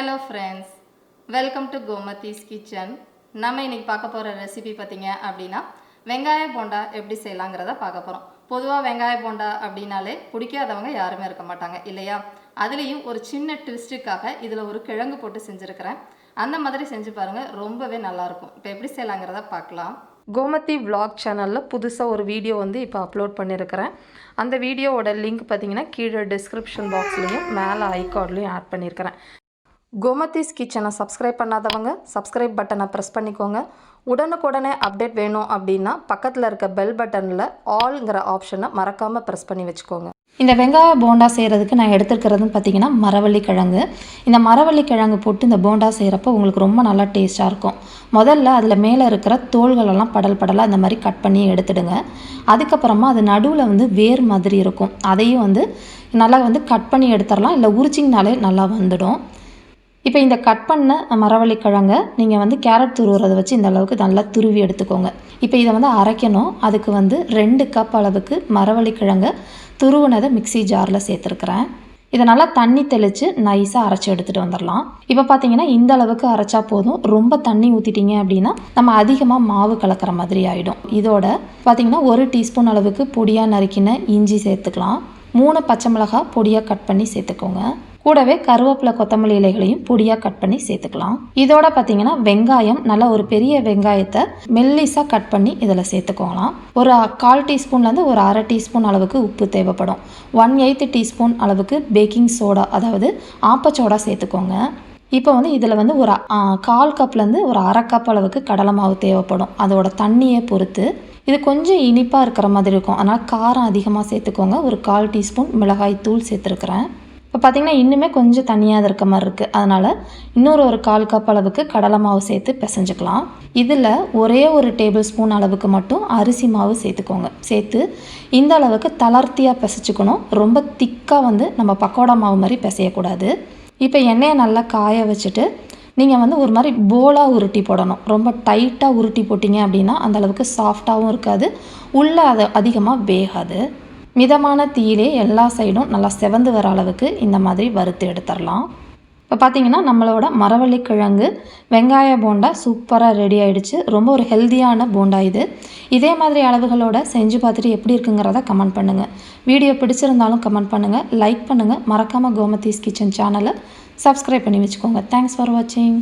Hello friends, welcome to Gomathi's kitchen. நம்ம இன்னைக்கு பார்க்க போற ரெசிபி பாத்தீங்க அப்படினா வெங்காய போண்டா எப்படி செய்யலாம்ங்கறத பார்க்க போறோம். பொதுவா வெங்காய போண்டா அப்படினாலே பிடிக்காதவங்க யாருமே இருக்க மாட்டாங்க இல்லையா? அதுலயும் ஒரு சின்ன ட்விஸ்டுக்காக இதுல ஒரு கிழங்கு போட்டு செஞ்சிருக்கேன். அந்த மாதிரி செஞ்சு பாருங்க, ரொம்பவே நல்லா இருக்கும். இப்போ எப்படி செய்யலாம்ங்கறத பார்க்கலாம். கோமதி vlog சேனலில் புதுசாக ஒரு வீடியோ இப்போ அப்லோட் பண்ணியிருக்கிறேன். அந்த வீடியோவோட லிங்க் பார்த்தீங்கன்னா கீழே டிஸ்கிரிப்ஷன் பாக்ஸ்லேயும் மேலே ஐகார்ட்லேயும் ஆட் பண்ணியிருக்கிறேன். கோமதிஸ் கிச்சனை சப்ஸ்கிரைப் பண்ணாதவங்க சப்ஸ்கிரைப் பட்டனை ப்ரெஸ் பண்ணிக்கோங்க. உடனுக்குடனே அப்டேட் வேணும் அப்படின்னா பக்கத்தில் இருக்க பெல் பட்டனில் ஆல்ங்கிற ஆப்ஷனை மறக்காமல் ப்ரெஸ் பண்ணி வச்சுக்கோங்க. இந்த வெங்காய போண்டா செய்கிறதுக்கு நான் எடுத்துருக்கிறதுன்னு பார்த்தீங்கன்னா மரவள்ளி கிழங்கு. இந்த மரவள்ளி கிழங்கு போட்டு இந்த போண்டா செய்கிறப்ப உங்களுக்கு ரொம்ப நல்லா டேஸ்ட்டாக இருக்கும். முதல்ல அதில் மேலே இருக்கிற தோள்களெல்லாம் படலாக இந்த மாதிரி கட் பண்ணி எடுத்துடுங்க. அதுக்கப்புறமா அது நடுவில் வேர் மாதிரி இருக்கும், அதையும் நல்லா கட் பண்ணி எடுத்துடலாம். இல்லை உரிச்சிங்கனாலே நல்லா வந்துடும். இப்போ இந்த கட் பண்ண மரவள்ளி கிழங்கை நீங்கள் கேரட் துருவுறதை வச்சு இந்த அளவுக்கு நல்லா துருவி எடுத்துக்கோங்க. இப்போ இதை அரைக்கணும். அதுக்கு 2 கப் அளவுக்கு மரவள்ளி கிழங்கை துருவுனதை மிக்சி ஜாரில் சேர்த்துருக்குறேன். இதை நல்லா தண்ணி தெளித்து நைஸாக அரைச்சி எடுத்துகிட்டு வந்துடலாம். இப்போ பார்த்தீங்கன்னா இந்த அளவுக்கு அரைச்சா போதும். ரொம்ப தண்ணி ஊற்றிட்டீங்க அப்படின்னா நம்ம அதிகமாக மாவு கலக்கிற மாதிரி ஆகிடும். இதோட பார்த்தீங்கன்னா 1 டீஸ்பூன் அளவுக்கு பொடியாக நறுக்கின இஞ்சி சேர்த்துக்கலாம். 3 பச்சை மிளகாய் பொடியாக கட் பண்ணி சேர்த்துக்கோங்க. கூடவே கருவேப்பிலை கொத்தமல்லி இலைகளையும் பொடியாக கட் பண்ணி சேர்த்துக்கலாம். இதோட பார்த்தீங்கன்னா வெங்காயம், நல்லா ஒரு பெரிய வெங்காயத்தை மெல்லிஸாக கட் பண்ணி இதில் சேர்த்துக்கோங்களாம். ஒரு 1/4 டீஸ்பூன்லேருந்து ஒரு 1/2 டீஸ்பூன் அளவுக்கு உப்பு தேவைப்படும். 1/8 டீஸ்பூன் அளவுக்கு பேக்கிங் சோடா, அதாவது ஆப்பச்சோடா சேர்த்துக்கோங்க. இப்போ இதில் ஒரு 1/4 கப்லேருந்து ஒரு 1/2 கப் அளவுக்கு கடலை மாவு தேவைப்படும். அதோட தண்ணியை பொறுத்து இது கொஞ்சம் இனிப்பாக இருக்கிற மாதிரி இருக்கும், அதனால் காரம் அதிகமாக சேர்த்துக்கோங்க. ஒரு 1/4 டீஸ்பூன் மிளகாய் தூள் சேர்த்துருக்குறேன். இப்போ பார்த்தீங்கன்னா இன்னுமே கொஞ்சம் தண்ணியாக இருக்க மாதிரி இருக்குது, அதனால் இன்னொரு 1/4 கப் அளவுக்கு கடலை மாவு சேர்த்து பிசைஞ்சுக்கலாம். இதில் ஒரே ஒரு டேபிள் ஸ்பூன் அளவுக்கு மட்டும் அரிசி மாவு சேர்த்துக்கோங்க. சேர்த்து இந்த அளவுக்கு தளர்த்தியாக பிசைச்சுக்கணும். ரொம்ப திக்காக நம்ம பக்கோடா மாவு மாதிரி பிசையக்கூடாது. இப்போ எண்ணெயை நல்லா காய வச்சுட்டு நீங்கள் ஒரு மாதிரி போலாக உருட்டி போடணும். ரொம்ப டைட்டாக உருட்டி போட்டிங்க அப்படின்னா அந்தளவுக்கு சாஃப்டாகவும் இருக்காது, உள்ளே அது அதிகமாக வேகாது. மிதமான தீயிலே எல்லா சைடும் நல்லா செவந்து வர அளவுக்கு இந்த மாதிரி வறுத்து எடுத்துடலாம். இப்போ பார்த்தீங்கன்னா நம்மளோட மரவள்ளி கிழங்கு வெங்காய போண்டா சூப்பராக ரெடி ஆகிடுச்சு. ரொம்ப ஒரு ஹெல்த்தியான போண்டா இது. இதே மாதிரி அளவுகளோட செஞ்சு பார்த்துட்டு எப்படி இருக்குங்கிறத கமெண்ட் பண்ணுங்கள். வீடியோ பிடிச்சிருந்தாலும் கமெண்ட் பண்ணுங்கள், லைக் பண்ணுங்கள். மறக்காமல் கோமதிஸ் கிச்சன் சேனலை சப்ஸ்கிரைப் பண்ணி வச்சுக்கோங்க. தேங்க்ஸ் ஃபார் வாட்சிங்.